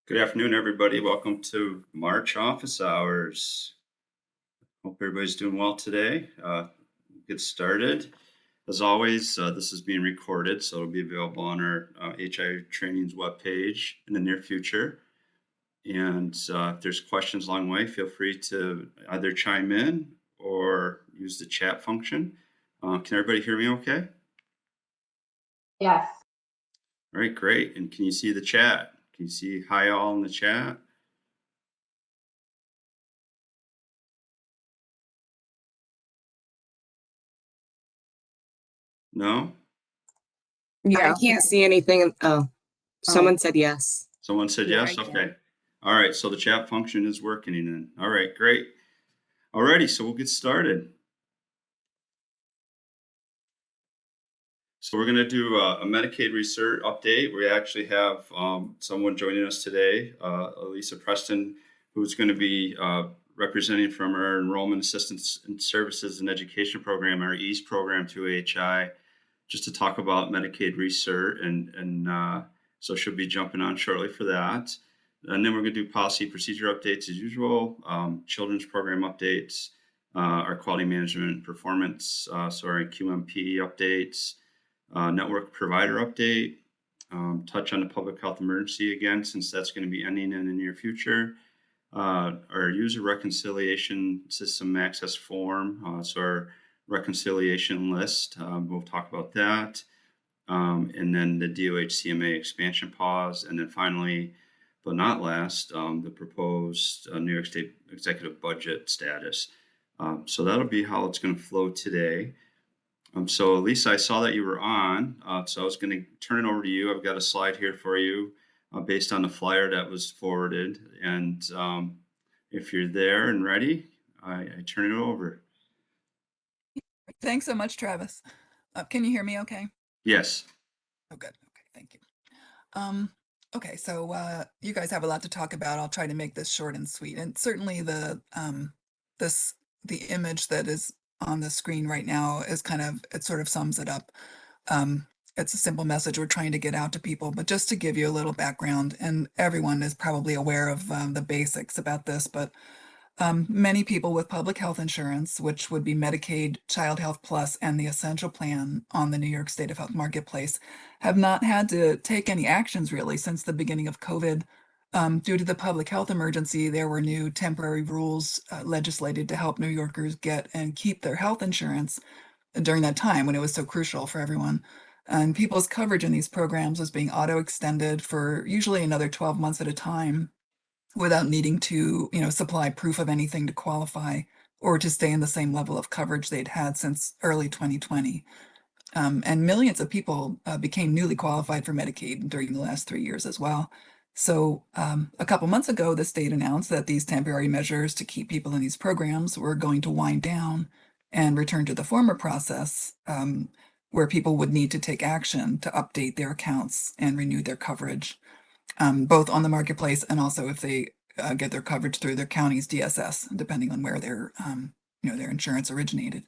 Good afternoon, everybody. Welcome to March office hours. Hope everybody's doing well today. Get started. As always, this is being recorded, so it'll be available on our HI Trainings webpage in the near future. And if there's questions along the way, feel free to either chime in or use the chat function. Can everybody hear me okay? Yes. All right, great. And can you see the chat? Can you see hi all in the chat? No? Yeah, I can't see anything. Oh, someone said yes. Someone said Yeah, yes? I can. Okay. All right. So the chat function is working then. All right, great. All righty. So we'll get started. So we're going to do a Medicaid research update. We actually have someone joining us today, Elisa Preston, who's going to be representing from our Enrollment Assistance and Services and Education Program, our EASE program to AHI, just to talk about Medicaid research. And so she'll be jumping on shortly for that. And then we're going to do policy procedure updates as usual, children's program updates, our quality management and performance, so our QMP updates, network provider update, touch on the public health emergency again, since that's going to be ending in the near future. Our user reconciliation system access form, so our reconciliation list, we'll talk about that. And then the DOH CMA expansion pause. And then finally, but not last, the proposed New York State executive budget status. So that'll be how it's going to flow today. So Lisa, I saw that you were on, so I was going to turn it over to you. I've got a slide here for you based on the flyer that was forwarded. And if you're there and ready, I turn it over. Thanks so much, Travis. Can you hear me okay? Yes. Oh, good. Okay, thank you. Okay, so you guys have a lot to talk about. I'll try to make this short and sweet. And certainly the image that is on the screen right now is it sort of sums it up. It's a simple message we're trying to get out to people, but just to give you a little background, and everyone is probably aware of the basics about this, but many people with public health insurance, which would be Medicaid, Child Health Plus, and the Essential Plan on the New York State of Health Marketplace, have not had to take any actions really since the beginning of COVID. Due to the public health emergency, there were new temporary rules legislated to help New Yorkers get and keep their health insurance during that time when it was so crucial for everyone. And people's coverage in these programs was being auto-extended for usually another 12 months at a time, without needing to, supply proof of anything to qualify or to stay in the same level of coverage they'd had since early 2020. And millions of people became newly qualified for Medicaid during the last 3 years as well. So a couple months ago, the state announced that these temporary measures to keep people in these programs were going to wind down and return to the former process, where people would need to take action to update their accounts and renew their coverage, both on the marketplace and also if they get their coverage through their county's DSS, depending on where their insurance originated.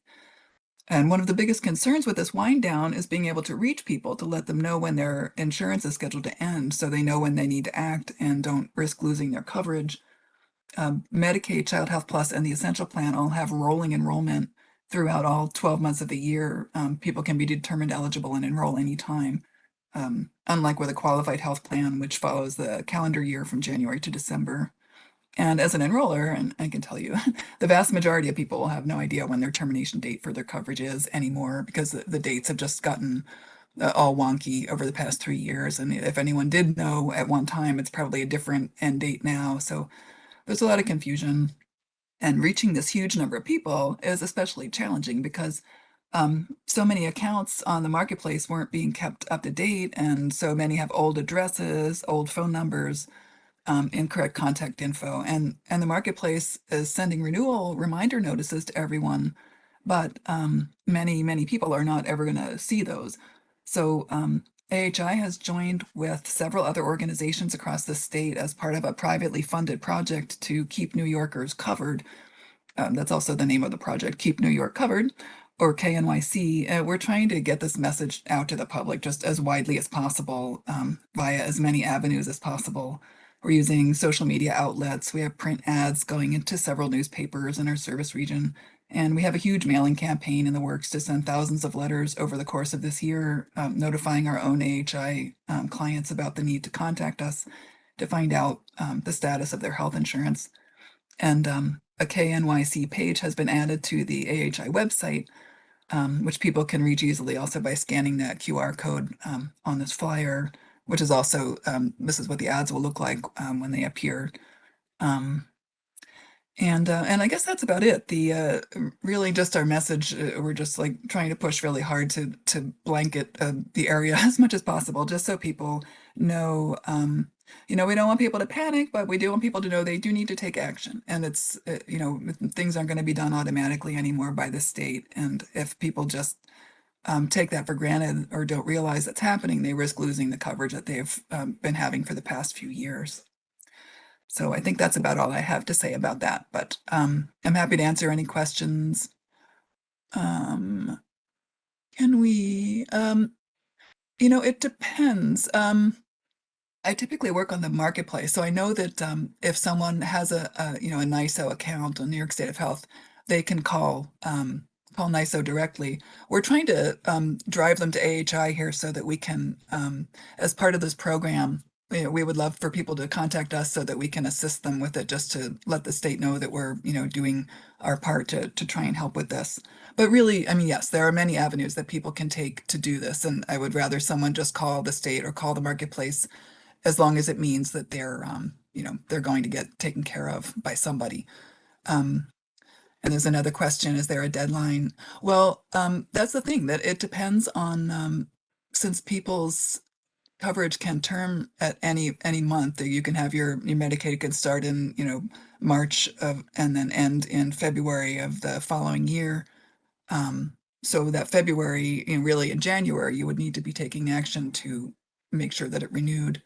And one of the biggest concerns with this wind down is being able to reach people to let them know when their insurance is scheduled to end, so they know when they need to act and don't risk losing their coverage. Medicaid, Child Health Plus, and the Essential Plan all have rolling enrollment throughout all 12 months of the year. People can be determined eligible and enroll anytime. Unlike with a qualified health plan, which follows the calendar year from January to December. And as an enroller, and I can tell you, the vast majority of people will have no idea when their termination date for their coverage is anymore, because the dates have just gotten all wonky over the past 3 years. And if anyone did know at one time, it's probably a different end date now. So there's a lot of confusion. And reaching this huge number of people is especially challenging because so many accounts on the marketplace weren't being kept up to date, and so many have old addresses, old phone numbers, incorrect contact info, and the marketplace is sending renewal reminder notices to everyone, but many people are not ever going to see those. So AHI has joined with several other organizations across the state as part of a privately funded project to keep New Yorkers covered. That's also the name of the project, Keep New York Covered, or KNYC. We're trying to get this message out to the public just as widely as possible, via as many avenues as possible. We're using social media outlets. We have print ads going into several newspapers in our service region. And we have a huge mailing campaign in the works to send thousands of letters over the course of this year, notifying our own AHI clients about the need to contact us to find out the status of their health insurance. And a KNYC page has been added to the AHI website, which people can reach easily also by scanning that QR code on this flyer, which is also, this is what the ads will look like when they appear. And I guess that's about it. The really just our message. We're just like trying to push really hard to blanket the area as much as possible, just so people know. We don't want people to panic, but we do want people to know they do need to take action. And it's things aren't going to be done automatically anymore by the state. And if people just take that for granted or don't realize that's happening, they risk losing the coverage that they've been having for the past few years. So I think that's about all I have to say about that, but I'm happy to answer any questions. Can we, it depends. I typically work on the marketplace, so I know that if someone has a NISO account on New York State of Health, they can call NISO directly. We're trying to drive them to AHI here so that we can, as part of this program, we would love for people to contact us so that we can assist them with it, just to let the state know that we're, doing our part to try and help with this. But really, I mean, yes, there are many avenues that people can take to do this, and I would rather someone just call the state or call the marketplace, as long as it means that they're, they're going to get taken care of by somebody. And there's another question, is there a deadline? Well, that's the thing, that it depends on, since people's coverage can term at any month. You can have your Medicaid can start in, March of, and then end in February of the following year. So that February, really in January, you would need to be taking action to make sure that it renewed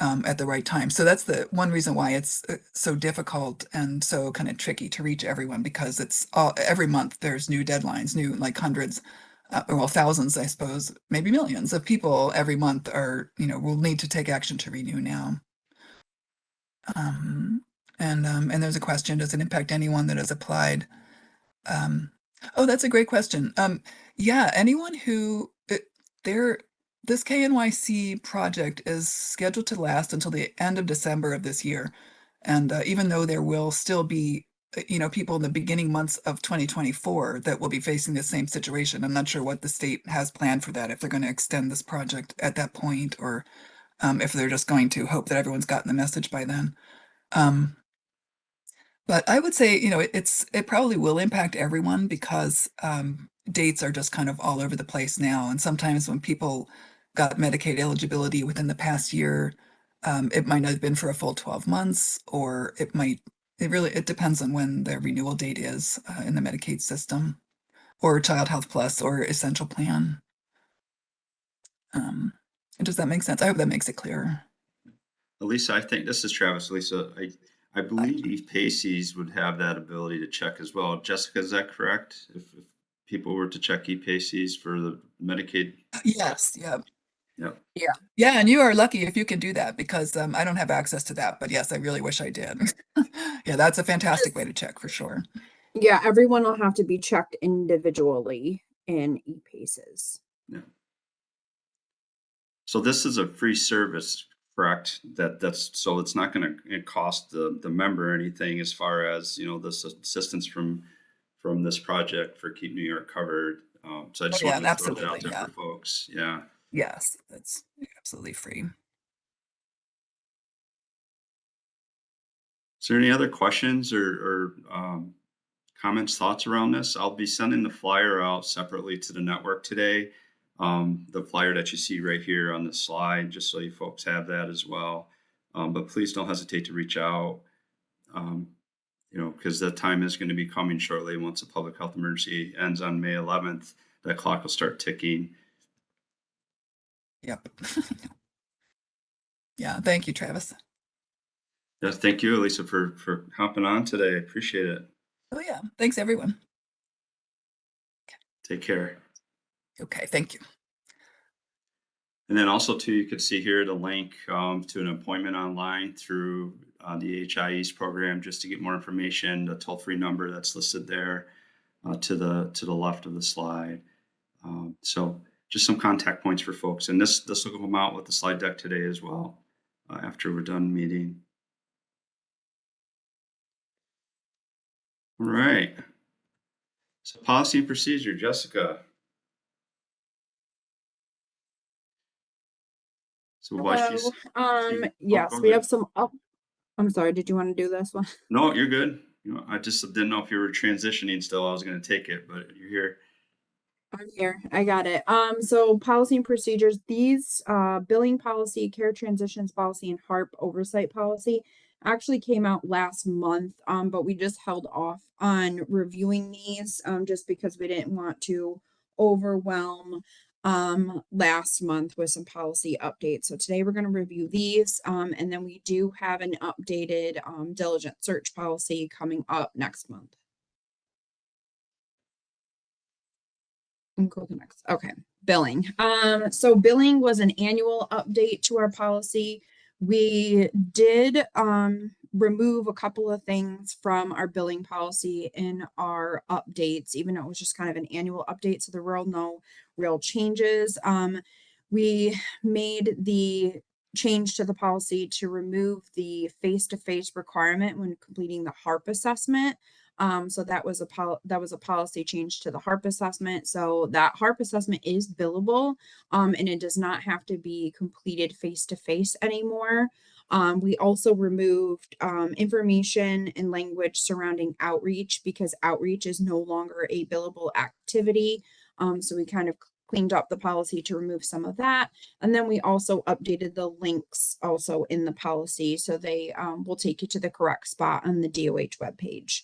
at the right time. So that's the one reason why it's so difficult and so kind of tricky to reach everyone, because it's every month there's new deadlines, new, like hundreds, well, thousands, I suppose, maybe millions of people every month are, will need to take action to renew now. And there's a question, does it impact anyone that has applied? Oh, that's a great question. Yeah, anyone who this KNYC project is scheduled to last until the end of December of this year. And even though there will still be, people in the beginning months of 2024 that will be facing the same situation, I'm not sure what the state has planned for that, if they're going to extend this project at that point, or if they're just going to hope that everyone's gotten the message by then. But I would say, it probably will impact everyone, because dates are just kind of all over the place now. And sometimes when people got Medicaid eligibility within the past year, it might not have been for a full 12 months, or it depends on when the renewal date is in the Medicaid system, or Child Health Plus, or Essential Plan. Does that make sense? I hope that makes it clearer. Lisa, I think this is Travis. Lisa, I believe ePaces would have that ability to check as well. Jessica, is that correct? If people were to check ePaces for the Medicaid? Yes, yeah. Yep. Yeah, and you are lucky if you can do that, because I don't have access to that, but yes, I really wish I did. Yeah, that's a fantastic way to check for sure. Yeah, everyone will have to be checked individually in ePaces. Yeah. So this is a free service, correct? So it's not going to cost the member anything, as far as this assistance from this project for Keep New York Covered. So I just Yeah, wanted to throw that out absolutely, there yeah. for folks. Yeah. Yes, that's absolutely free. Is there any other questions or comments, thoughts around this? I'll be sending the flyer out separately to the network today. The flyer that you see right here on the slide, just so you folks have that as well. But please don't hesitate to reach out, because that time is going to be coming shortly. Once the public health emergency ends on May 11th, that clock will start ticking. Yep. Yeah, thank you, Travis. Yes, thank you, Elisa, for hopping on today. I appreciate it. Oh yeah, thanks everyone. Take care. Okay, thank you. And then also too, you could see here the link to an appointment online through the HIE's program, just to get more information. The toll-free number that's listed there to the left of the slide. So just some contact points for folks, and this will come out with the slide deck today as well after we're done meeting. All right. So policy and procedure, Jessica. So while she's Yes, go we ahead. have some I'm sorry, did you want to do this one? No, you're good. You know, I just didn't know if you were transitioning still. I was going to take it, but you're here. I'm here. I got it. So policy and procedures, these billing policy, care transitions policy, and HARP oversight policy actually came out last month. But we just held off on reviewing these just because we didn't want to overwhelm last month with some policy updates. So today we're going to review these. And then we do have an updated diligent search policy coming up next month. And go to the next. Okay, billing. So billing was an annual update to our policy. We did remove a couple of things from our billing policy in our updates, even though it was just kind of an annual update. So there were no real changes. We made the change to the policy to remove the face-to-face requirement when completing the HARP assessment. So that was a policy change to the HARP assessment. So that HARP assessment is billable, and it does not have to be completed face to face anymore. We also removed information and language surrounding outreach because outreach is no longer a billable activity. So we kind of cleaned up the policy to remove some of that. And then we also updated the links also in the policy so they will take you to the correct spot on the DOH webpage.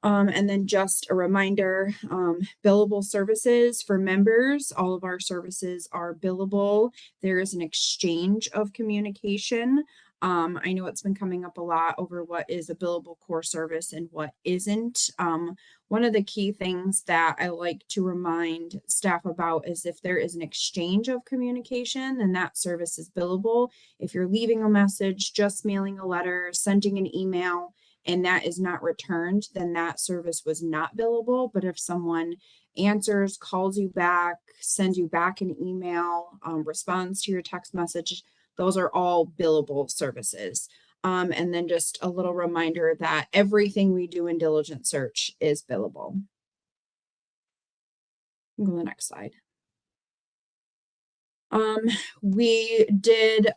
And then just a reminder, billable services for members, all of our services are billable. There is an exchange of communication. I know it's been coming up a lot over what is a billable core service and what isn't. One of the key things that I like to remind staff about is if there is an exchange of communication, then that service is billable. If you're leaving a message, just mailing a letter, sending an email, and that is not returned, then that service was not billable. But if someone answers, calls you back, sends you back an email, responds to your text message, those are all billable services. And then just a little reminder that everything we do in diligent search is billable. Go to the next slide. We did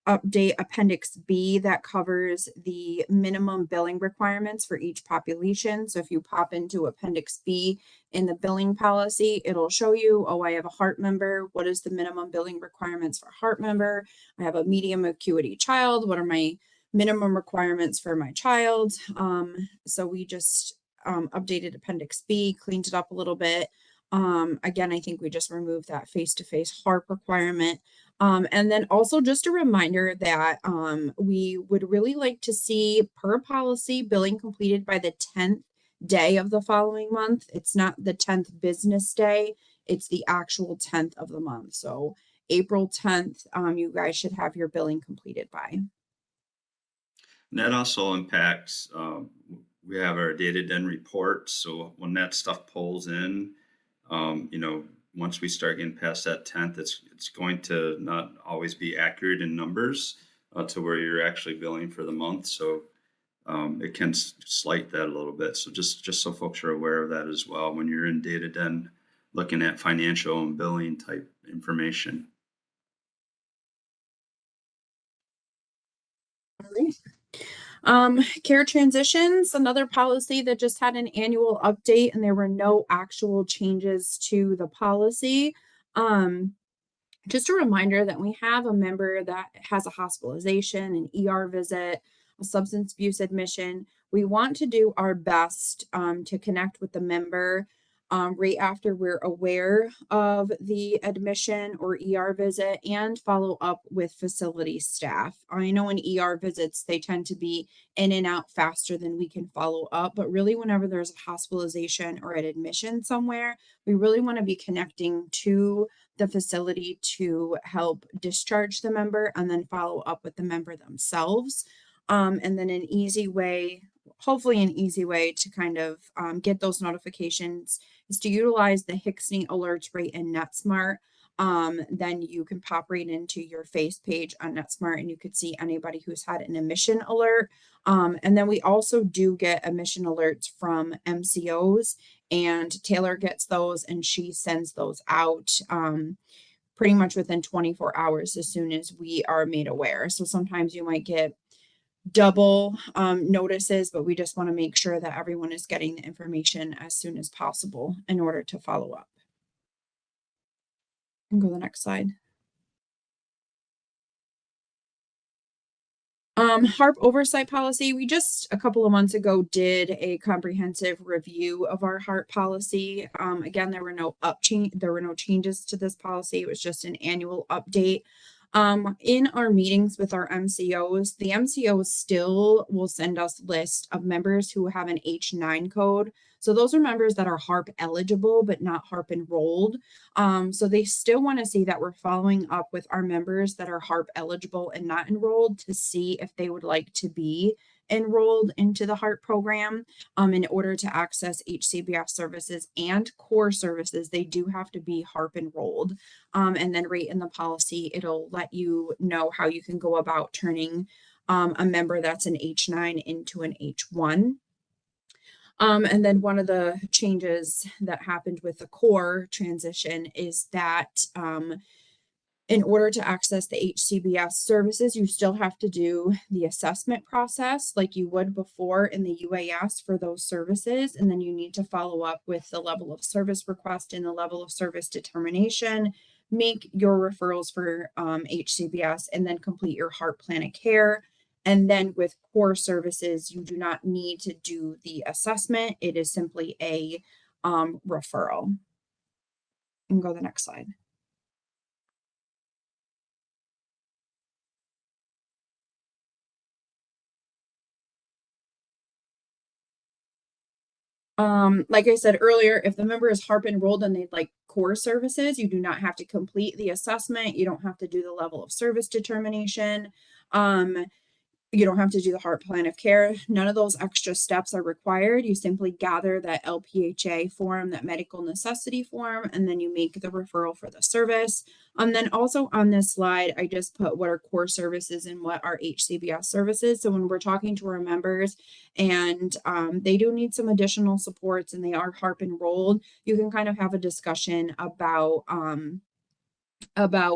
update Appendix B that covers the minimum billing requirements for each population. So if you pop into Appendix B in the billing policy, it'll show you, oh, I have a HARP member. What is the minimum billing requirements for a HARP member? I have a medium acuity child. What are my minimum requirements for my child? So we just updated Appendix B, cleaned it up a little bit. Again, I think we just removed that face-to-face HARP requirement. And then also just a reminder that we would really like to see per policy billing completed by the 10th day of the following month. It's not the 10th business day, it's the actual 10th of the month. So April 10th, you guys should have your billing completed by. And that also impacts, we have our data den report. So when that stuff pulls in, you know, once we start getting past that 10th, it's going to not always be accurate in numbers to where you're actually billing for the month. So it can slight that a little bit. So just so folks are aware of that as well when you're in data den looking at financial and billing type information. All right. Care transitions, another policy that just had an annual update and there were no actual changes to the policy. Just a reminder that we have a member that has a hospitalization, an ER visit, a substance abuse admission. We want to do our best to connect with the member right after we're aware of the admission or ER visit and follow up with facility staff. I know in ER visits, they tend to be in and out faster than we can follow up, but really whenever there's a hospitalization or an admission somewhere, we really want to be connecting to the facility to help discharge the member and then follow up with the member themselves. And then an easy way, hopefully an easy way to kind of get those notifications is to utilize the Hixney alerts right in NetSmart. Then you can pop right into your face page on NetSmart and you could see anybody who's had an emission alert. And then we also do get emission alerts from MCOs, and Taylor gets those and she sends those out pretty much within 24 hours as soon as we are made aware. So sometimes you might get double notices, but we just want to make sure that everyone is getting the information as soon as possible in order to follow up. And go to the next slide. HARP oversight policy. We just a couple of months ago did a comprehensive review of our HARP policy. Again, there were no changes to this policy. It was just an annual update. In our meetings with our MCOs, the MCOs still will send us lists of members who have an H9 code. So those are members that are HARP eligible, but not HARP enrolled. So they still want to see that we're following up with our members that are HARP eligible and not enrolled to see if they would like to be enrolled into the HARP program. In order to access HCBS services and core services, they do have to be HARP enrolled. And then right in the policy, it'll let you know how you can go about turning a member that's an H9 into an H1. And then one of the changes that happened with the core transition is that in order to access the HCBS services, you still have to do the assessment process like you would before in the UAS for those services. And then you need to follow up with the level of service request and the level of service determination, make your referrals for HCBS, and then complete your HARP plan of care. And then with core services, you do not need to do the assessment. It is simply a referral. And go to the next slide. Like I said earlier, if the member is HARP enrolled and they'd like core services, you do not have to complete the assessment. You don't have to do the level of service determination. You don't have to do the HARP plan of care. None of those extra steps are required. You simply gather that LPHA form, that medical necessity form, and then you make the referral for the service. Then also on this slide, I just put what are core services and what are HCBS services. So when we're talking to our members and they do need some additional supports and they are HARP enrolled, you can kind of have a discussion about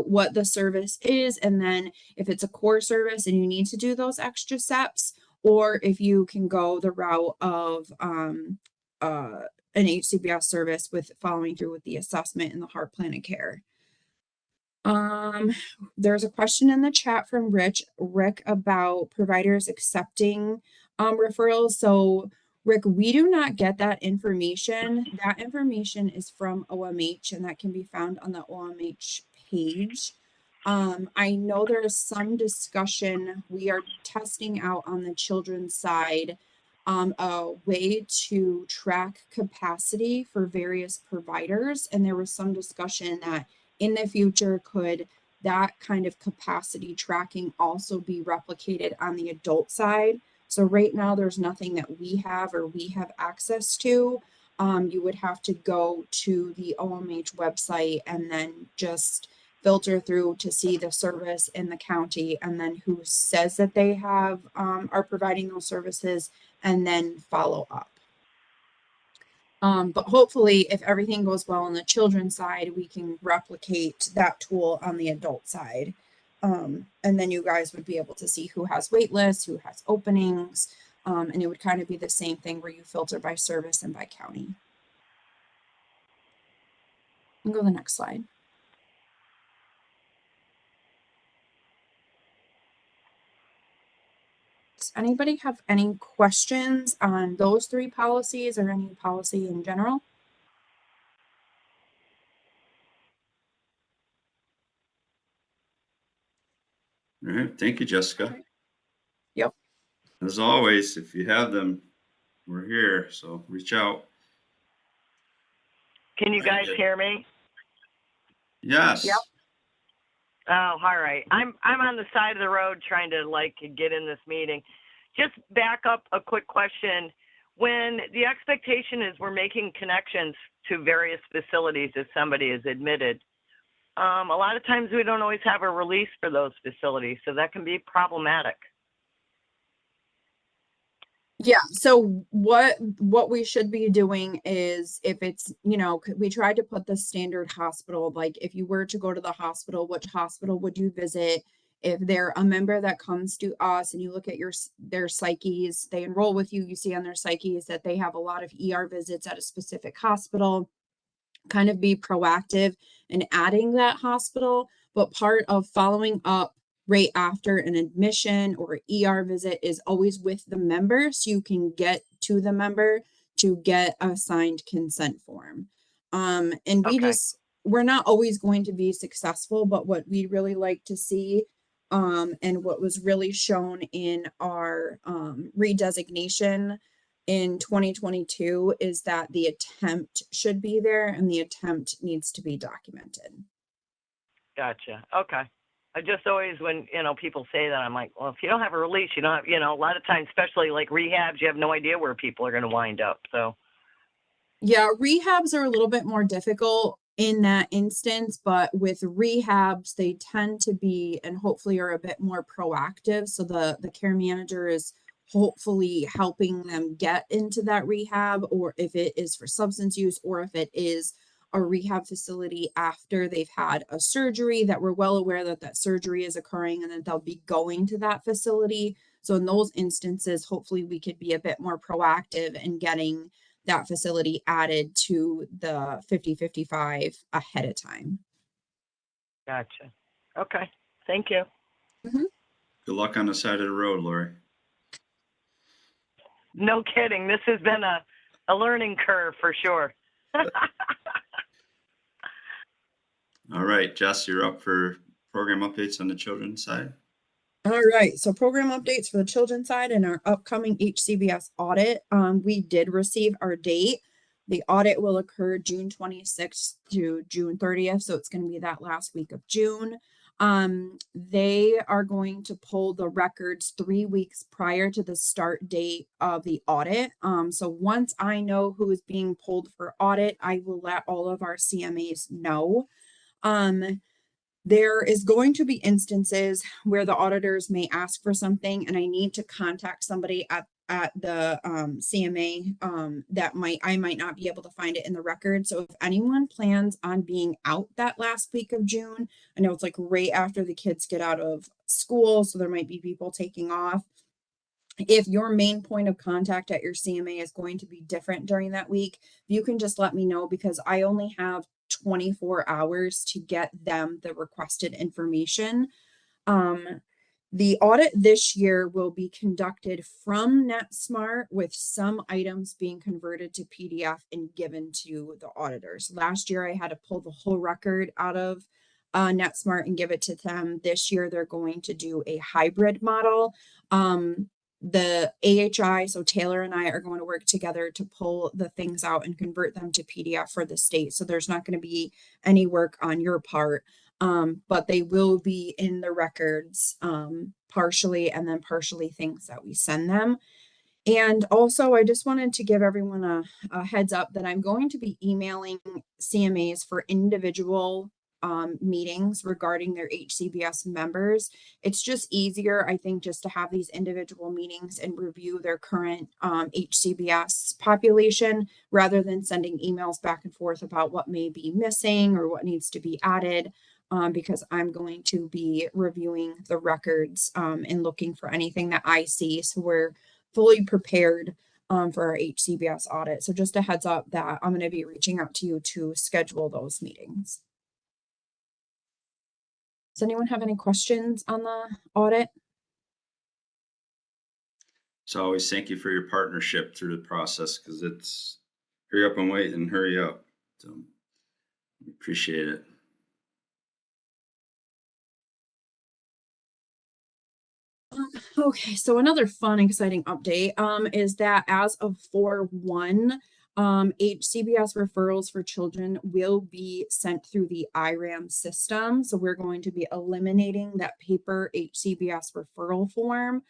what the service is, and then if it's a core service and you need to do those extra steps, or if you can go the route of an HCBS service with following through with the assessment and the HARP plan of care. There's a question in the chat from Rick about providers accepting referrals. So Rick, we do not get that information. That information is from OMH, and that can be found on the OMH page. I know there is some discussion. We are testing out on the children's side a way to track capacity for various providers. And there was some discussion that in the future, could that kind of capacity tracking also be replicated on the adult side? So right now, there's nothing that we have or we have access to. You would have to go to the OMH website and then just filter through to see the service in the county and then who says that they have are providing those services and then follow up. But hopefully, if everything goes well on the children's side, we can replicate that tool on the adult side. And then you guys would be able to see who has wait lists, who has openings, and it would kind of be the same thing where you filter by service and by county. And go to the next slide. Does anybody have any questions on those three policies or any policy in general? All right, thank you, Jessica. Okay. Yep. As always, if you have them, we're here, so reach out. Can you guys hear me? Yes. Yep. Oh, all right. I'm on the side of the road trying to like get in this meeting. Just back up a quick question. When the expectation is we're making connections to various facilities if somebody is admitted, a lot of times we don't always have a release for those facilities, so that can be problematic. Yeah, so what we should be doing is if it's, you know, we tried to put the standard hospital, like if you were to go to the hospital, which hospital would you visit? If they're a member that comes to us and you look at their psyches, they enroll with you, you see on their psyches that they have a lot of ER visits at a specific hospital, kind of be proactive in adding that hospital, but part of following up right after an admission or ER visit is always with the member, so you can get to the member to get a signed consent form. And Okay. we're not always going to be successful, but what we really like to see, and what was really shown in our redesignation in 2022 is that the attempt should be there and the attempt needs to be documented. Gotcha. Okay. I just always, when, people say that, I'm like, well, if you don't have a release, you don't have, a lot of times, especially like rehabs, you have no idea where people are going to wind up. So, Yeah, rehabs are a little bit more difficult in that instance, but with rehabs, they tend to be and hopefully are a bit more proactive. So the care manager is hopefully helping them get into that rehab, or if it is for substance use, or if it is a rehab facility after they've had a surgery that we're well aware that that surgery is occurring and that they'll be going to that facility. So in those instances, hopefully we could be a bit more proactive in getting that facility added to the 50-55 ahead of time. gotcha. Okay. Thank you. Good luck on the side of the road, Lori. No kidding. This has been a learning curve for sure. All right, Jess, you're up for program updates on the children's side. All right, so program updates for the children's side and our upcoming HCBS audit. We did receive our date. The audit will occur June 26th to June 30th, so it's going to be that last week of June. They are going to pull the records 3 weeks prior to the start date of the audit. So once I know who is being pulled for audit, I will let all of our CMAs know. There is going to be instances where the auditors may ask for something and I need to contact somebody at the CMA that I might not be able to find it in the record. So if anyone plans on being out that last week of June, I know it's like right after the kids get out of school, so there might be people taking off. If your main point of contact at your CMA is going to be different during that week, you can just let me know because I only have 24 hours to get them the requested information. The audit this year will be conducted from NetSmart with some items being converted to PDF and given to the auditors. Last year, I had to pull the whole record out of NetSmart and give it to them. This year, they're going to do a hybrid model. The AHI, so Taylor and I are going to work together to pull the things out and convert them to PDF for the state. So there's not going to be any work on your part, but they will be in the records partially and then partially things that we send them. And also, I just wanted to give everyone a heads up that I'm going to be emailing CMAs for individual meetings regarding their HCBS members. It's just easier, I think, just to have these individual meetings and review their current HCBS population rather than sending emails back and forth about what may be missing or what needs to be added. Because I'm going to be reviewing the records and looking for anything that I see. So we're fully prepared for our HCBS audit. So just a heads up that I'm going to be reaching out to you to schedule those meetings. Does anyone have any questions on the audit? So always thank you for your partnership through the process because it's hurry up and wait and hurry up. So we appreciate it. Okay, so another fun, exciting update is that as of 4/1, HCBS referrals for children will be sent through the IRAM system. So we're going to be eliminating that paper HCBS referral form.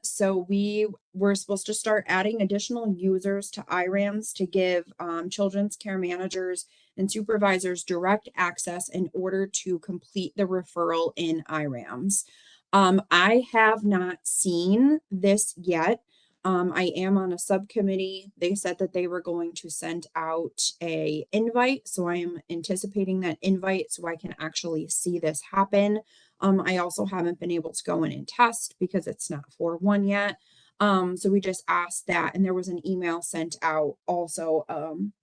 So we were supposed to start adding additional users to IRAMs to give children's care managers and supervisors direct access in order to complete the referral in IRAMs. I have not seen this yet. I am on a subcommittee. They said that they were going to send out a invite, so I am anticipating that invite so I can actually see this happen. I also haven't been able to go in and test because it's not 4/1 yet. So we just asked that, and there was an email sent out also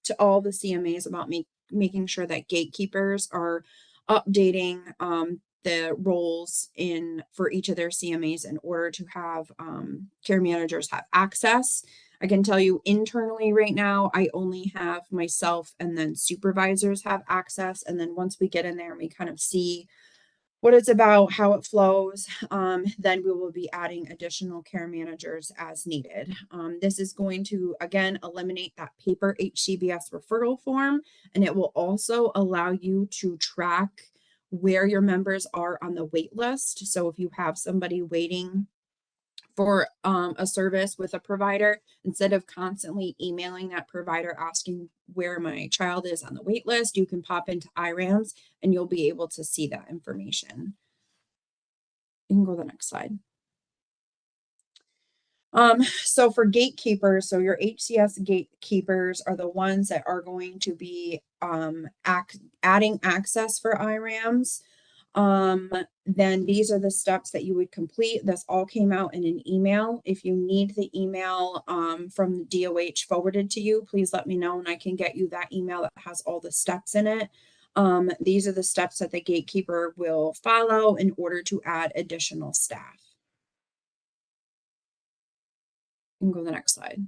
to all the CMAs about making sure that gatekeepers are updating the roles for each of their CMAs in order to have care managers have access. I can tell you internally right now, I only have myself and then supervisors have access. And then once we get in there and we kind of see what it's about, how it flows, then we will be adding additional care managers as needed. This is going to, again, eliminate that paper HCBS referral form, and it will also allow you to track where your members are on the wait list. So if you have somebody waiting for a service with a provider, instead of constantly emailing that provider asking where my child is on the wait list, you can pop into IRAMS and you'll be able to see that information. You can go to the next slide. So for gatekeepers, so your HCS gatekeepers are the ones that are going to be adding access for IRAMs. Then these are the steps that you would complete. This all came out in an email. If you need the email from the DOH forwarded to you, please let me know and I can get you that email that has all the steps in it. These are the steps that the gatekeeper will follow in order to add additional staff. You can go to the next slide.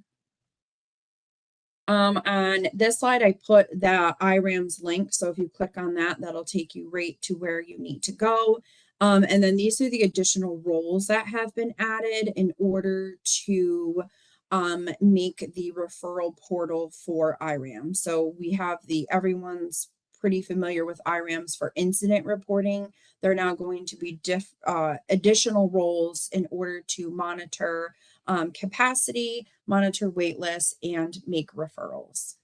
On this slide, I put the IRAMS link. So if you click on that, that'll take you right to where you need to go. And then these are the additional roles that have been added in order to make the referral portal for IRAM. So we have everyone's pretty familiar with IRAMs for incident reporting. They're now going to be additional roles in order to monitor capacity, monitor wait lists, and make referrals.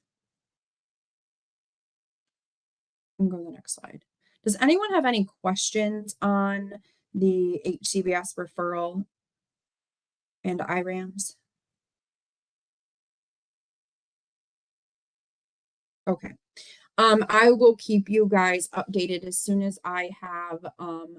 And go to the next slide. Does anyone have any questions on the HCBS referral and IRAMs? Okay. I will keep you guys updated as soon as I have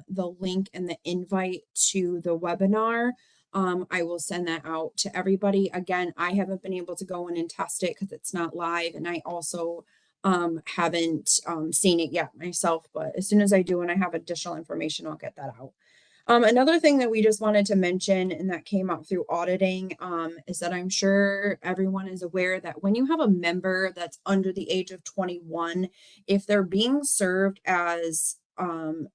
the link and the invite to the webinar. I will send that out to everybody. Again, I haven't been able to go in and test it because it's not live, and I also haven't seen it yet myself, but as soon as I do and I have additional information, I'll get that out. Another thing that we just wanted to mention and that came up through auditing is that I'm sure everyone is aware that when you have a member that's under the age of 21, if they're being served as an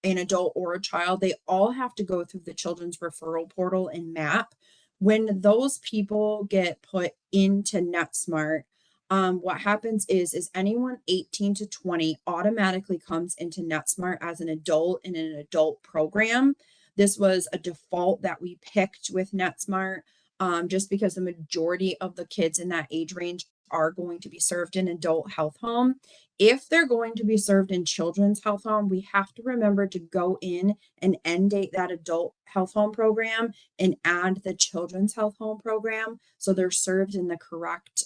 adult or a child, they all have to go through the children's referral portal and MAP. When those people get put into NetSmart, what happens is anyone 18 to 20 automatically comes into NetSmart as an adult in an adult program. This was a default that we picked with NetSmart just because the majority of the kids in that age range are going to be served in adult health home. If they're going to be served in children's health home, we have to remember to go in and end date that adult health home program and add the children's health home program so they're served in the correct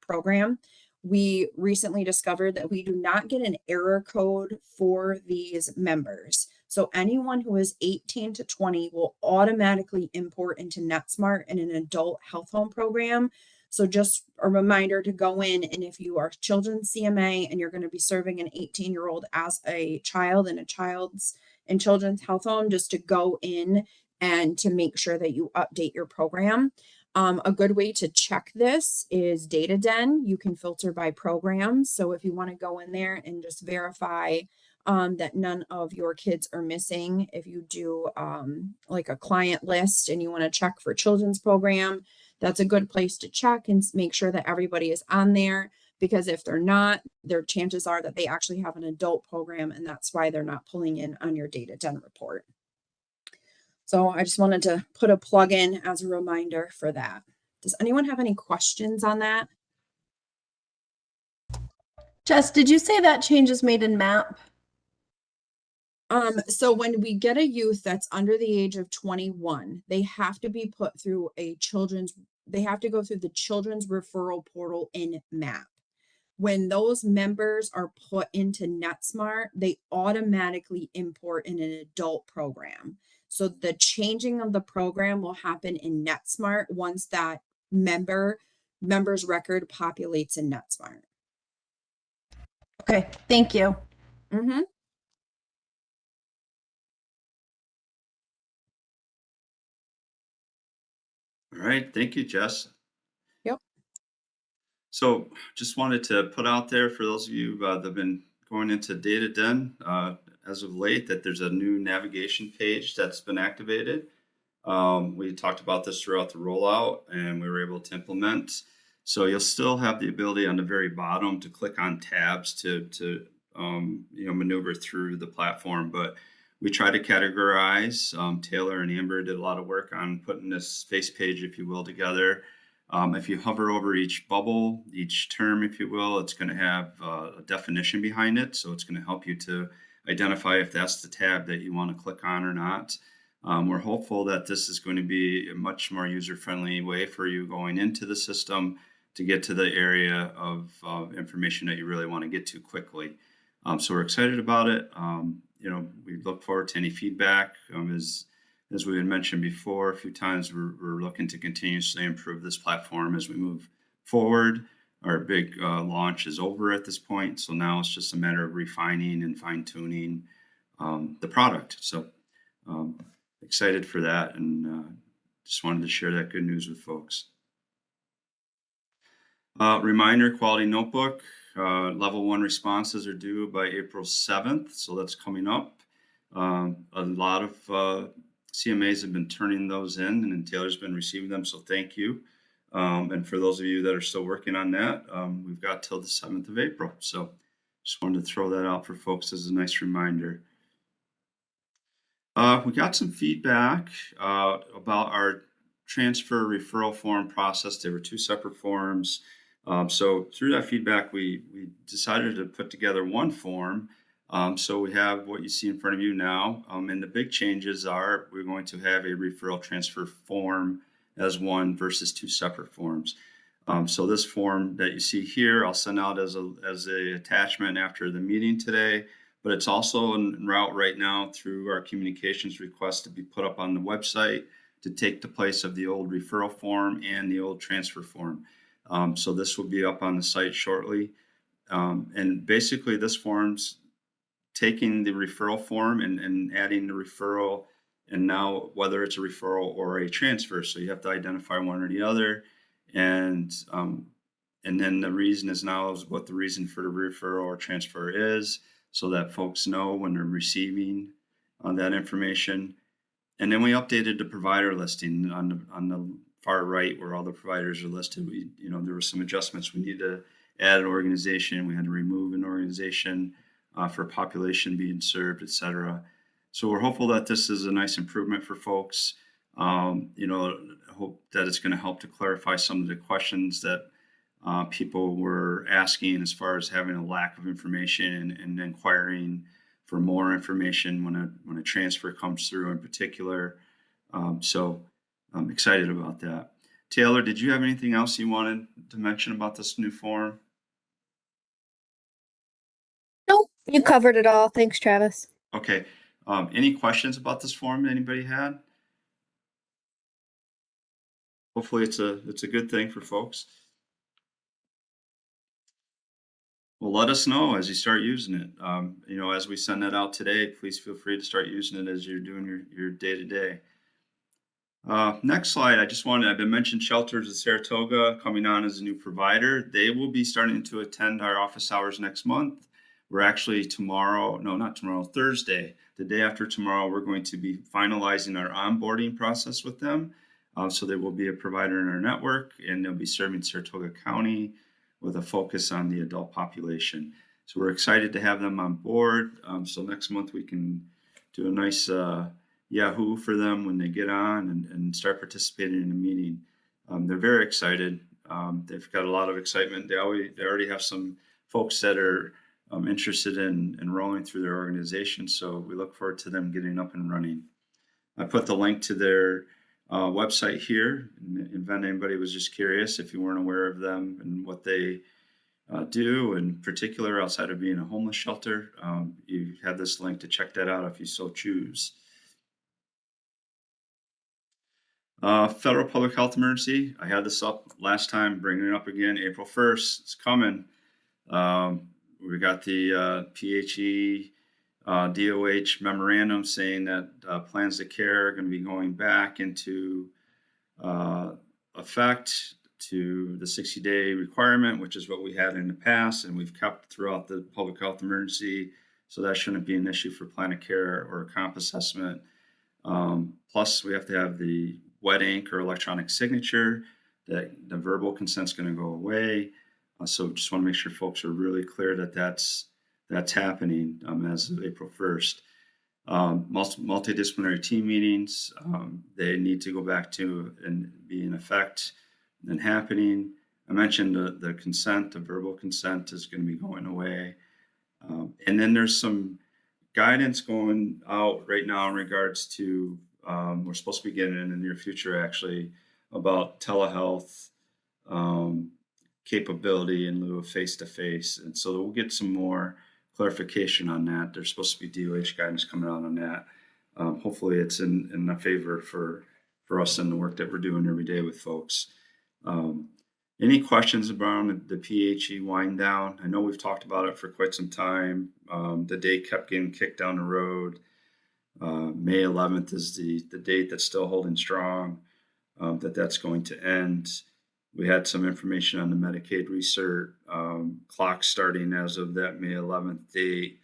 program. We recently discovered that we do not get an error code for these members. So anyone who is 18 to 20 will automatically import into NetSmart in an adult health home program. So just a reminder to go in, and if you are children's CMA and you're going to be serving an 18-year-old as a child in a children's health home, just to go in and to make sure that you update your program. A good way to check this is DataDen. You can filter by programs. So if you want to go in there and just verify that none of your kids are missing, if you do like a client list and you want to check for children's program, that's a good place to check and make sure that everybody is on there. Because if they're not, their chances are that they actually have an adult program, and that's why they're not pulling in on your Data Den report. So I just wanted to put a plug in as a reminder for that. Does anyone have any questions on that? Jess, did you say that change is made in MAP? So when we get a youth that's under the age of 21, they have to be put through they have to go through the children's referral portal in MAP. When those members are put into NetSmart, they automatically import in an adult program. So the changing of the program will happen in NetSmart once that member's record populates in NetSmart. Okay, thank you. Mm-hmm. All right, thank you, Jess. Yep. So just wanted to put out there for those of you that have been going into Data Den as of late that there's a new navigation page that's been activated. We talked about this throughout the rollout and we were able to implement. So you'll still have the ability on the very bottom to click on tabs to maneuver through the platform. But we try to categorize. Taylor and Amber did a lot of work on putting this face page, if you will, together. If you hover over each bubble, each term, if you will, it's going to have a definition behind it. So it's going to help you to identify if that's the tab that you want to click on or not. We're hopeful that this is going to be a much more user-friendly way for you going into the system to get to the area of information that you really want to get to quickly. So we're excited about it. We look forward to any feedback. As we had mentioned before a few times, we're looking to continuously improve this platform as we move forward. Our big launch is over at this point. So now it's just a matter of refining and fine-tuning the product. So excited for that, and just wanted to share that good news with folks. Reminder, Quality Notebook, level 1 responses are due by April 7th. So that's coming up. A lot of CMAs have been turning those in, and Taylor's been receiving them. So thank you. And for those of you that are still working on that, we've got till the 7th of April. So just wanted to throw that out for folks as a nice reminder. We got some feedback about our transfer referral form process. There were 2 separate forms. So through that feedback, we decided to put together one form. So we have what you see in front of you now. And the big changes are we're going to have a referral transfer form as one versus 2 separate forms. So this form that you see here, I'll send out as a attachment after the meeting today. But it's also en route right now through our communications request to be put up on the website to take the place of the old referral form and the old transfer form. So this will be up on the site shortly. And basically this form's taking the referral form and adding the referral, and now whether it's a referral or a transfer. So you have to identify one or the other. And then the reason is now is what the reason for the referral or transfer is, so that folks know when they're receiving that information. And then we updated the provider listing on the far right where all the providers are listed. There were some adjustments. We needed to add an organization. We had to remove an organization for population being served, et cetera. So we're hopeful that this is a nice improvement for folks. I hope that it's going to help to clarify some of the questions that people were asking as far as having a lack of information and inquiring for more information when a transfer comes through in particular. So I'm excited about that. Taylor, did you have anything else you wanted to mention about this new form? Nope, you covered it all. Thanks, Travis. Okay. Any questions about this form that anybody had? Hopefully it's a good thing for folks. Well, let us know as you start using it. As we send that out today, please feel free to start using it as you're doing your day-to-day. Next slide, I've been mentioned Shelters of Saratoga coming on as a new provider. They will be starting to attend our office hours next month. We're actually Thursday, the day after tomorrow, we're going to be finalizing our onboarding process with them. So they will be a provider in our network, and they'll be serving Saratoga County with a focus on the adult population. So we're excited to have them on board. So next month we can do a nice Yahoo for them when they get on and start participating in the meeting. They're very excited. They've got a lot of excitement. They already have some folks that are interested in enrolling through their organization. So we look forward to them getting up and running. I put the link to their website here. In event anybody was just curious, if you weren't aware of them and what they do, in particular, outside of being a homeless shelter, you have this link to check that out if you so choose. Federal public health emergency. I had this up last time, bringing it up again. April 1st, it's coming. We got the PHE DOH memorandum saying that plans of care are going to be going back into effect to the 60-day requirement, which is what we had in the past, and we've kept throughout the public health emergency. So that shouldn't be an issue for plan of care or comp assessment. Plus, we have to have the wet ink or electronic signature. That the verbal consent's going to go away. So just want to make sure folks are really clear that that's happening as of April 1st. Multidisciplinary team meetings, they need to go back to and be in effect and happening. I mentioned the consent, the verbal consent is going to be going away. And then there's some guidance going out right now in regards to, we're supposed to be getting in the near future actually, about telehealth capability in lieu of face-to-face. And so we'll get some more clarification on that. There's supposed to be DOH guidance coming out on that. Hopefully it's in a favor for us and the work that we're doing every day with folks. Any questions about the PHE wind down? I know we've talked about it for quite some time. The date kept getting kicked down the road. May 11th is the date that's still holding strong, that's going to end. We had some information on the Medicaid research clock starting as of that May 11th date.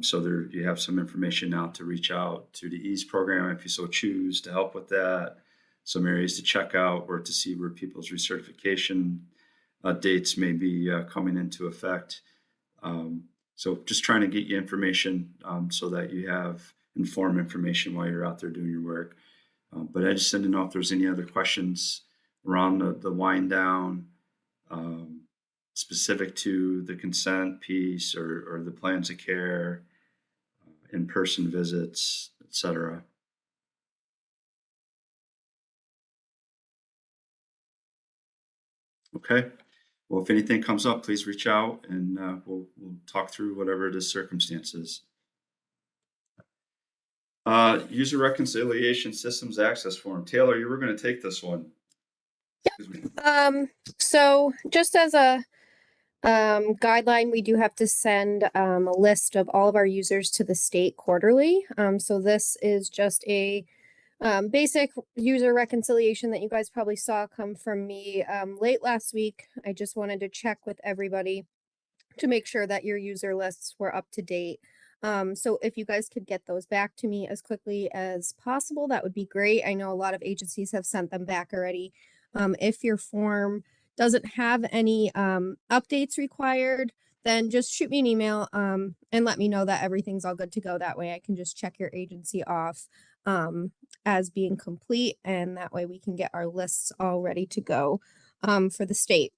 So there you have some information now to reach out to the EASE program if you so choose to help with that. Some areas to check out or to see where people's recertification dates may be coming into effect. So just trying to get you information so that you have informed information while you're out there doing your work. But I just didn't know if there's any other questions around the wind down, specific to the consent piece or the plans of care, in-person visits, etc. Okay. Well, if anything comes up, please reach out and we'll talk through whatever the circumstances. User reconciliation systems access form. Taylor, you were going to take this one. So just as a guideline, we do have to send a list of all of our users to the state quarterly. So this is just a basic user reconciliation that you guys probably saw come from me late last week. I just wanted to check with everybody to make sure that your user lists were up to date. So if you guys could get those back to me as quickly as possible, that would be great. I know a lot of agencies have sent them back already. If your form doesn't have any updates required, then just shoot me an email and let me know that everything's all good to go. That way I can just check your agency off as being complete, and that way we can get our lists all ready to go for the state.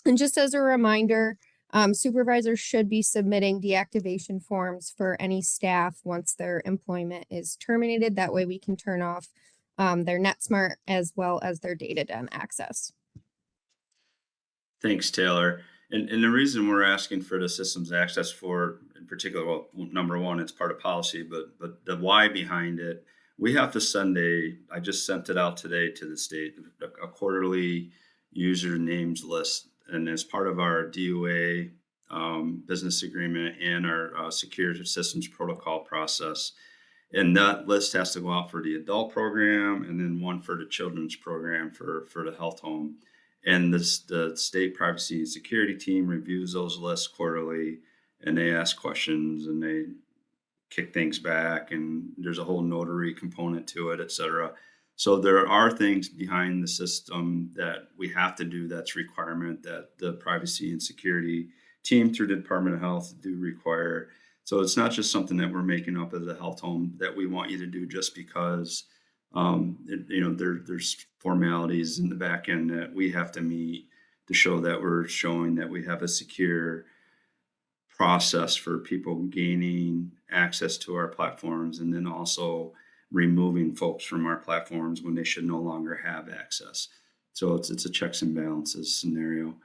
And just as a reminder, supervisors should be submitting deactivation forms for any staff once their employment is terminated. That way we can turn off their NetSmart as well as their data-den access. Thanks, Taylor. And the reason we're asking for the systems access for, in particular, well, number one, it's part of policy, but the why behind it, we have to send I just sent it out today to the state, a quarterly user names list. And as part of our DOA business agreement and our secure systems protocol process. And that list has to go out for the adult program and then one for the children's program for the health home. And the state privacy and security team reviews those lists quarterly, and they ask questions and they kick things back, and there's a whole notary component to it, et cetera. So there are things behind the system that we have to do that's requirement that the privacy and security team through the Department of Health do require. So it's not just something that we're making up as a health home that we want you to do just because there's formalities in the back end that we have to meet to show that we're showing that we have a secure process for people gaining access to our platforms, and then also removing folks from our platforms when they should no longer have access. So it's a checks and balances scenario.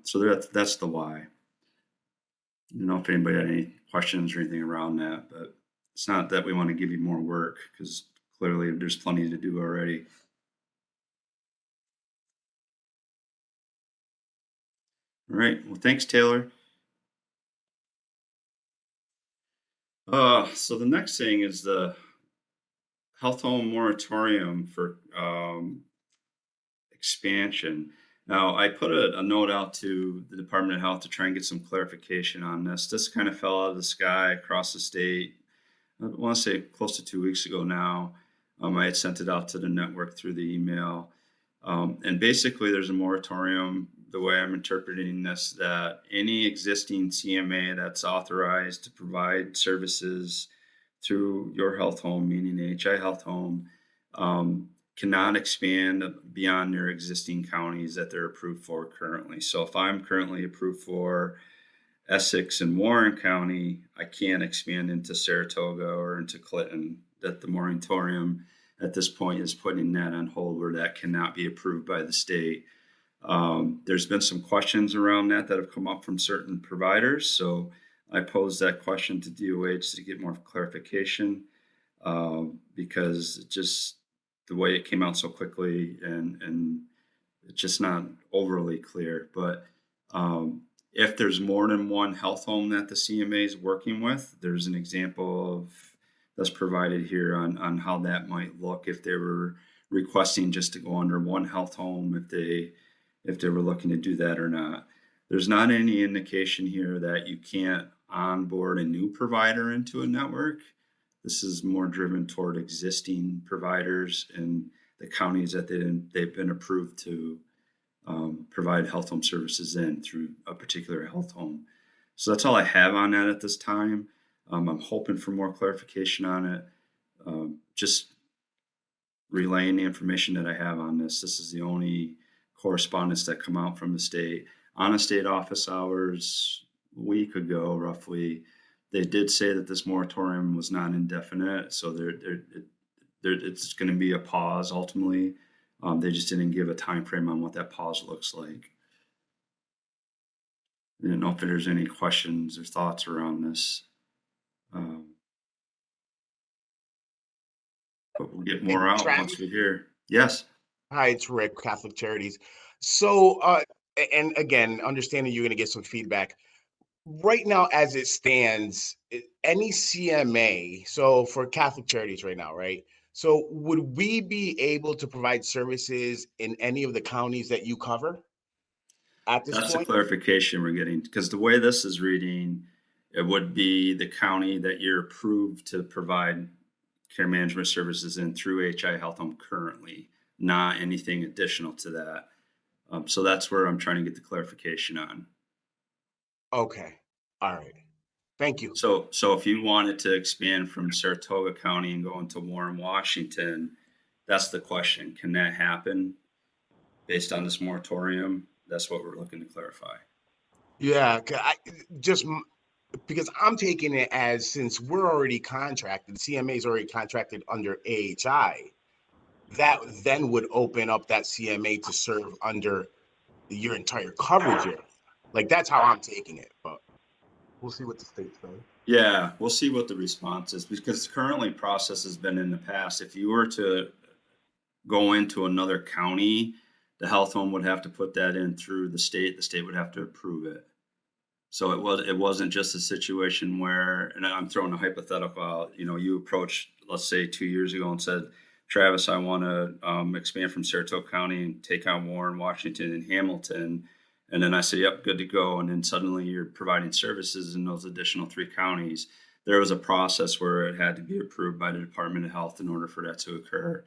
So that's the why. I don't know if anybody had any questions or anything around that, but it's not that we want to give you more work, because clearly there's plenty to do already. All right. Well, thanks, Taylor. So the next thing is the health home moratorium for expansion. Now, I put a note out to the Department of Health to try and get some clarification on this. This kind of fell out of the sky across the state. I want to say close to 2 weeks ago now. I had sent it out to the network through the email. And basically, there's a moratorium, the way I'm interpreting this, that any existing CMA that's authorized to provide services through your health home, meaning the HI Health Home, cannot expand beyond their existing counties that they're approved for currently. So if I'm currently approved for Essex and Warren County, I can't expand into Saratoga or into Clinton. That the moratorium at this point is putting that on hold, where that cannot be approved by the state. There's been some questions around that have come up from certain providers. So I posed that question to DOH to get more clarification, because it just the way it came out so quickly, and it's just not overly clear. But if there's more than one health home that the CMA is working with, there's an example of that's provided here on how that might look if they were requesting just to go under one health home, if they were looking to do that or not. There's not any indication here that you can't onboard a new provider into a network. This is more driven toward existing providers in the counties that they've been approved to provide health home services in through a particular health home. So that's all I have on that at this time. I'm hoping for more clarification on it. Just relaying the information that I have on this. This is the only correspondence that come out from the state. On a state office hours a week ago, roughly, they did say that this moratorium was not indefinite. So it's going to be a pause ultimately. They just didn't give a time frame on what that pause looks like. I don't know if there's any questions or thoughts around this. But we'll get more out Travis? once we hear. Yes. Hi, it's Rick, Catholic Charities. So, and again, understanding you're going to get some feedback. Right now, as it stands, any CMA, so for Catholic Charities right now, right? So would we be able to provide services in any of the counties that you cover at this That's point? the clarification we're getting, because the way this is reading, it would be the county that you're approved to provide care management services in through HI Health Home currently, not anything additional to that. So that's where I'm trying to get the clarification on. Okay. All right. Thank you. So if you wanted to expand from Saratoga County and go into Warren, Washington, that's the question. Can that happen based on this moratorium? That's what we're looking to clarify. Yeah, because I'm taking it as, since we're already contracted, CMA is already contracted under AHI, that then would open up that CMA to serve under your entire coverage area. Like, that's how I'm taking it, but we'll see what the state's saying. Yeah, we'll see what the response is, because currently process has been in the past. If you were to go into another county, the health home would have to put that in through the state would have to approve it. So it wasn't just a situation where, and I'm throwing a hypothetical out, you approached, let's say 2 years ago and said, Travis, I want to expand from Saratoga County and take on Warren, Washington, and Hamilton. And then I said, yep, good to go. And then suddenly you're providing services in those additional 3 counties. There was a process where it had to be approved by the Department of Health in order for that to occur.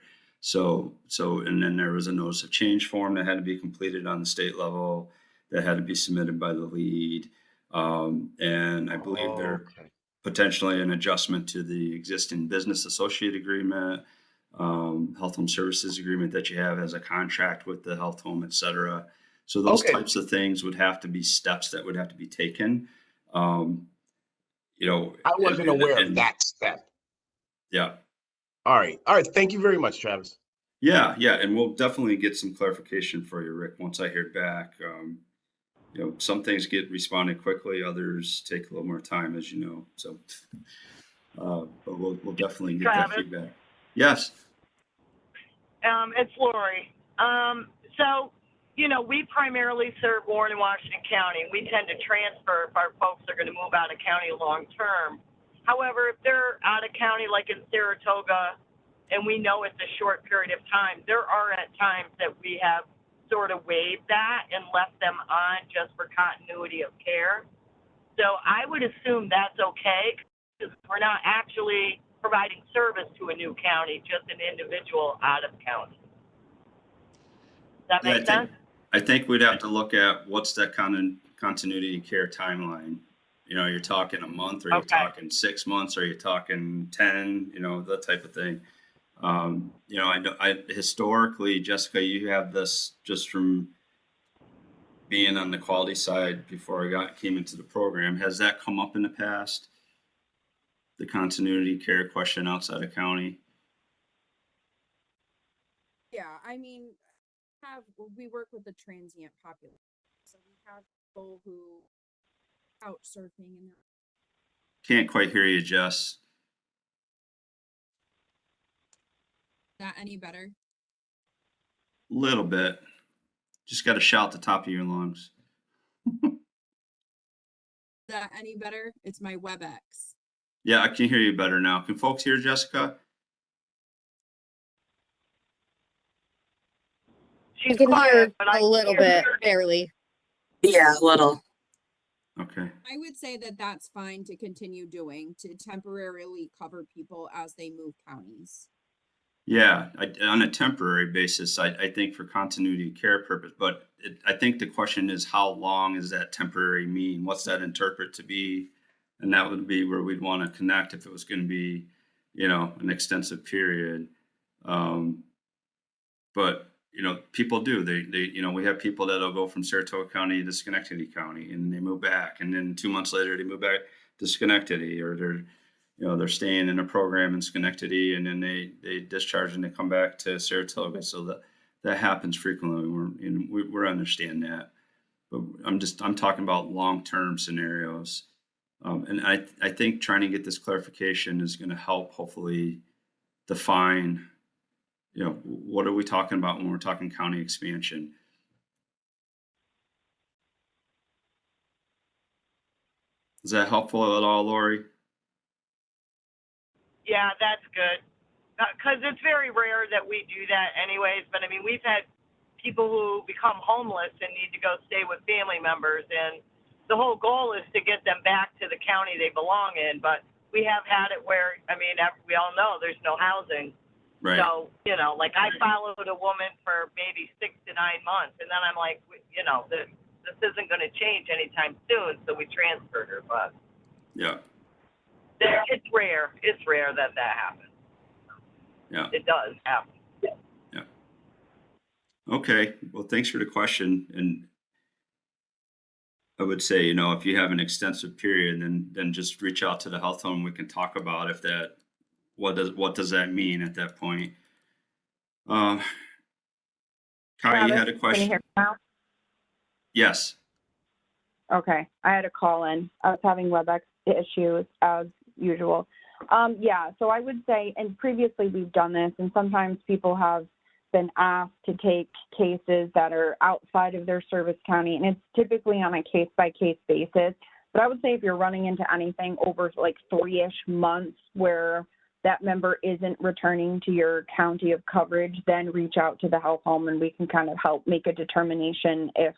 And then there was a notice of change form that had to be completed on the state level that had to be submitted by the lead. And I believe there Okay. potentially an adjustment to the existing business associate agreement, health home services agreement that you have as a contract with the health home, et cetera. So those Okay. types of things would have to be steps that would have to be taken. You know, I wasn't and- aware of and- that step. Yeah. All right. All right. Thank you very much, Travis. Yeah, and we'll definitely get some clarification for you, Rick, once I hear back. You know, some things get responded quickly, others take a little more time, as you know. So, but we'll definitely get that Travis? feedback. Yes. It's Lori. So, you know, we primarily serve Warren and Washington County. We tend to transfer if our folks are going to move out of county long term. However, if they're out of county, like in Saratoga, and we know it's a short period of time, there are at times that we have sort of waived that and left them on just for continuity of care. So I would assume that's okay, because we're not actually providing service to a new county, just an individual out of county. Does that Yeah, make sense? I think we'd have to look at what's that continuity care timeline. You know, you're talking a month, or you're Okay. talking 6 months, or you're talking 10, you know, that type of thing. You know, I historically, Jessica, you have this just from being on the quality side before I came into the program. Has that come up in the past? The continuity care question outside of county? Yeah, I mean, we work with the transient population, so we have people who out surfing and Can't quite hear you, Jess. that any better? Little bit. Just got to shout the top of your lungs. That any better? It's my WebEx. Yeah, I can hear you better now. Can folks hear Jessica? I She's can quiet, hear but I a little can hear bit, her. barely. Yeah, a little. Okay. I would say that that's fine to continue doing, to temporarily cover people as they move counties. Yeah, on a temporary basis, I think for continuity of care purpose, but I think the question is, how long is that temporary mean? What's that interpret to be? And that would be where we'd want to connect if it was going to be, you know, an extensive period. But, you know, people do, you know, we have people that'll go from Saratoga County to Schenectady County, and they move back. And then 2 months later, they move back to Schenectady, or they're staying in a program in Schenectady, and then they discharge and they come back to Saratoga. So that happens frequently. We understand that, but I'm talking about long-term scenarios. And I think trying to get this clarification is going to help hopefully define, you know, what are we talking about when we're talking county expansion? Is that helpful at all, Lori? Yeah, that's good. Because it's very rare that we do that anyways. But I mean, we've had people who become homeless and need to go stay with family members. And the whole goal is to get them back to the county they belong in. But we have had it where, I mean, we all know there's no housing. Right. So, you know, like I followed a woman for maybe 6 to 9 months. And then I'm like, you know, this isn't going to change anytime soon. So we transferred her. But Yeah. it's rare. It's rare that happens. Yeah. It does happen. Yeah. Okay. Well, thanks for the question. And I would say, you know, if you have an extensive period, then just reach out to the health home. We can talk about what does that mean at that point. Kai, you had a question? Can you hear me now? Yes. Okay, I had a call in. I was having WebEx issues as usual. Yeah, so I would say, and previously we've done this, and sometimes people have been asked to take cases that are outside of their service county, and it's typically on a case-by-case basis. But I would say if you're running into anything over like 3-ish months where that member isn't returning to your county of coverage, then reach out to the health home and we can kind of help make a determination if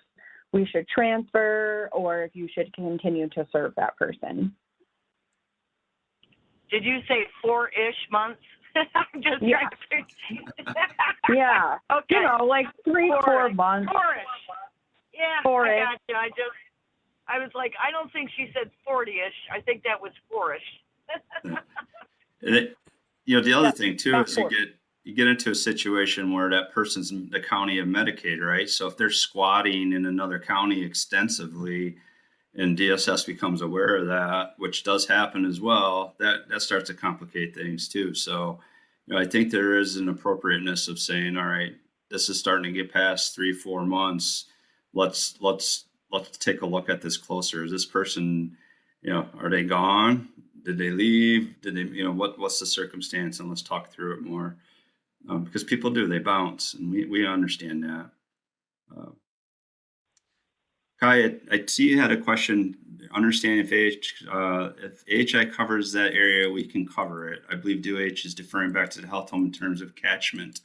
we should transfer or if you should continue to serve that person. Did you say 4-ish months? I'm just Yeah. trying to Yeah. Okay. You know, like 3-4 months. Four-ish. Yeah, Four-ish. I got you. I was like, I don't think she said 40-ish. I think that was 4-ish. And it, the other thing too That's is four. you get into a situation where that person's in the county of Medicaid, right? So if they're squatting in another county extensively, and DSS becomes aware of that, which does happen as well, that starts to complicate things too. So, I think there is an appropriateness of saying, all right, this is starting to get past 3-4 months. Let's take a look at this closer. Is this person, are they gone? Did they leave? Did they, what's the circumstance? And let's talk through it more, because people do, they bounce, and we understand that. Kai, I see you had a question. Understanding if AHI covers that area, we can cover it. I believe DOH is deferring back to the health home in terms of catchment.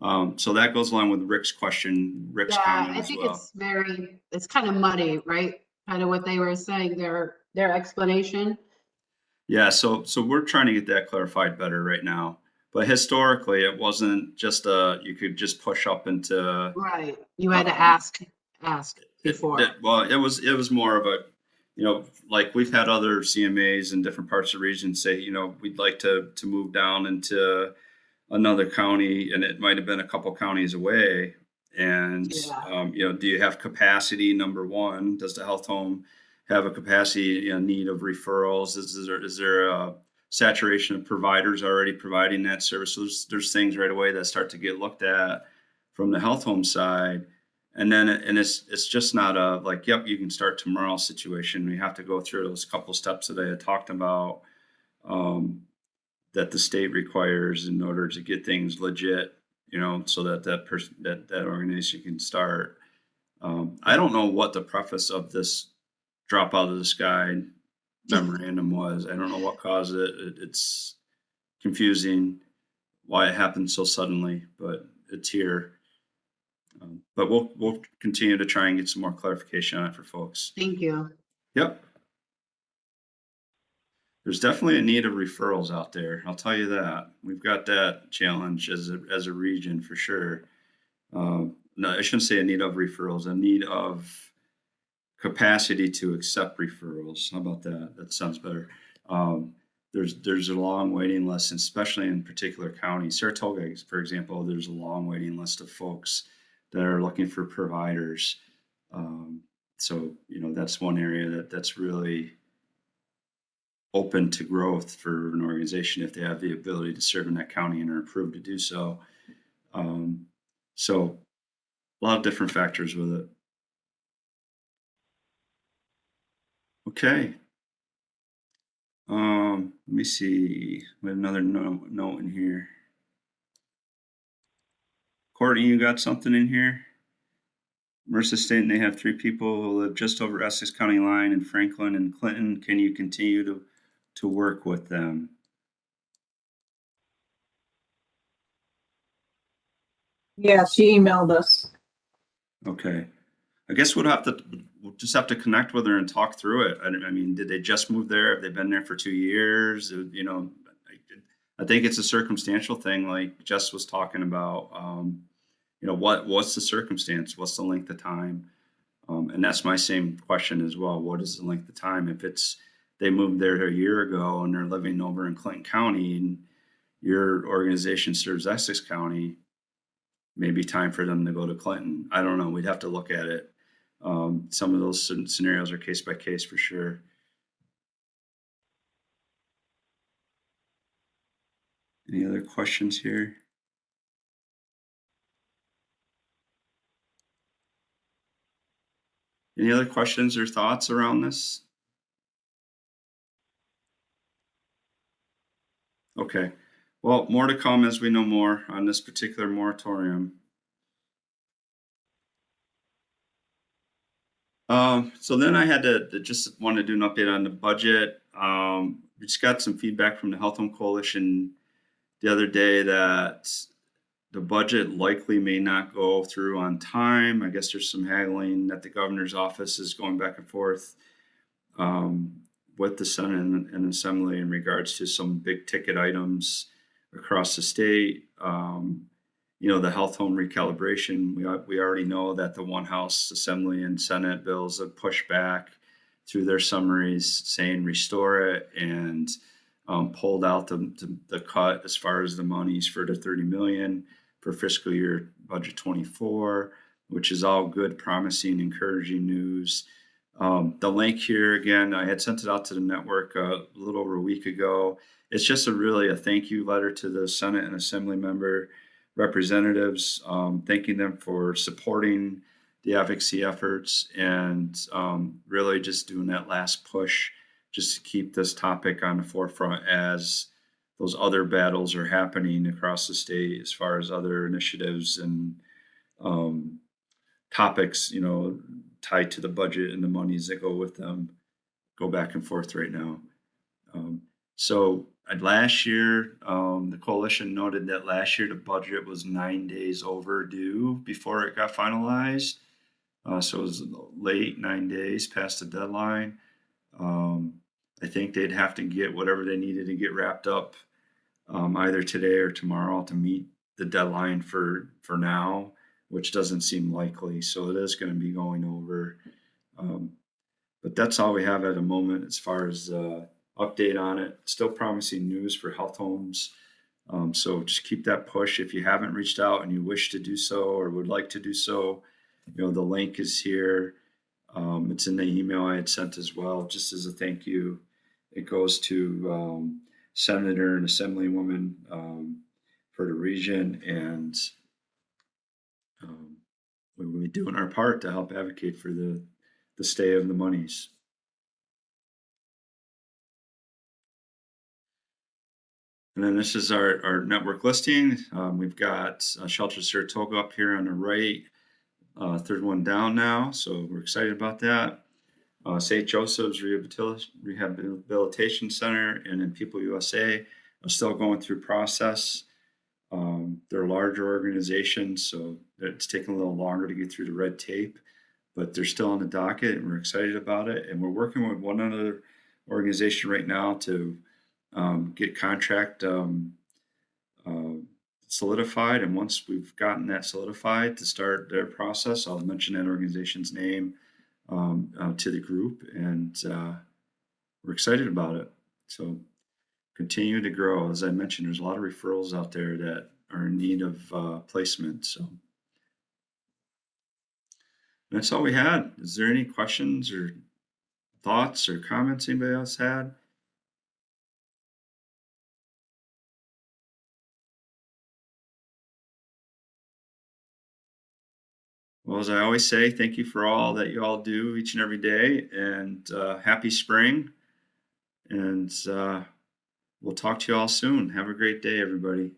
So that goes along with Rick's question, Rick's Yeah, comment I as think well. it's kind of muddy, right? Kind of what they were saying, their explanation. Yeah, so we're trying to get that clarified better right now. But historically, it wasn't just you could just push up into. Right. You had to ask before. It was more of a, like we've had other CMAs in different parts of the region say, we'd like to move down into another county, and it might have been a couple counties away. And, do you have capacity? Number one, does the health home have a capacity need of referrals? Is there a saturation of providers already providing that service? So there's things right away that start to get looked at from the health home side. And then it's just not a like, yep, you can start tomorrow situation. We have to go through those couple steps that I had talked about, that the state requires in order to get things legit, so that person, that organization can start. I don't know what the preface of this drop out of the sky memorandum was. I don't know what caused it. It's confusing why it happened so suddenly, but it's here. But we'll continue to try and get some more clarification on it for folks. Thank you. Yep. There's definitely a need of referrals out there. I'll tell you that. We've got that challenge as a region for sure. No, I shouldn't say a need of referrals, a need of capacity to accept referrals. How about that? That sounds better. There's a long waiting list, especially in particular counties. Saratoga, for example, there's a long waiting list of folks that are looking for providers. So, that's one area that's really open to growth for an organization if they have the ability to serve in that county and are approved to do so. So a lot of different factors with it. Okay. Let me see. We have another note in here. Courtney, you got something in here? Mercer stating they have 3 people who live just over Essex County line in Franklin and Clinton. Can you continue to work with them? Yeah, she emailed us. Okay. I guess we'll just have to connect with her and talk through it. I mean, did they just move there? Have they been there for 2 years? I think it's a circumstantial thing, like Jess was talking about. What's the circumstance? What's the length of time? And that's my same question as well. What is the length of time? If they moved there a year ago and they're living over in Clinton County and your organization serves Essex County, maybe time for them to go to Clinton. I don't know. We'd have to look at it. Some of those scenarios are case by case for sure. Any other questions here? Any other questions or thoughts around this? Okay. Well, more to come as we know more on this particular moratorium. So then I had to just want to do an update on the budget. We just got some feedback from the Health Home Coalition the other day that the budget likely may not go through on time. I guess there's some haggling that the governor's office is going back and forth with the Senate and Assembly in regards to some big ticket items across the state. You know, the health home recalibration, we already know that the one House Assembly and Senate bills have pushed back through their summaries saying restore it, and pulled out the cut as far as the monies for the 30 million for fiscal year budget 24, which is all good, promising, encouraging news. The link here, again, I had sent it out to the network a little over a week ago. It's just really a thank you letter to the Senate and Assembly member representatives, thanking them for supporting the advocacy efforts, and really just doing that last push just to keep this topic on the forefront as those other battles are happening across the state as far as other initiatives and topics, you know, tied to the budget and the monies that go with them go back and forth right now. So last year, the coalition noted that last year the budget was 9 days overdue before it got finalized. So it was late, 9 days past the deadline. I think they'd have to get whatever they needed to get wrapped up either today or tomorrow to meet the deadline for now, which doesn't seem likely. So it is going to be going over. But that's all we have at the moment as far as update on it. Still promising news for health homes. So just keep that push. If you haven't reached out and you wish to do so or would like to do so, you know, the link is here. It's in the email I had sent as well, just as a thank you. It goes to Senator and Assemblywoman for the region, and we'll be doing our part to help advocate for the stay of the monies. And then this is our network listing. We've got Shelter Saratoga up here on the right, third one down now, so we're excited about that. St. Joseph's Rehabilitation Center and then People USA are still going through process. They're larger organizations, so it's taking a little longer to get through the red tape, but they're still on the docket and we're excited about it. And we're working with one other organization right now to get contract solidified. And once we've gotten that solidified to start their process, I'll mention that organization's name to the group, and we're excited about it. So continue to grow. As I mentioned, there's a lot of referrals out there that are in need of placement. So that's all we had. Is there any questions or thoughts or comments anybody else had? Well, as I always say, thank you for all that you all do each and every day, and happy spring. And we'll talk to you all soon. Have a great day, everybody.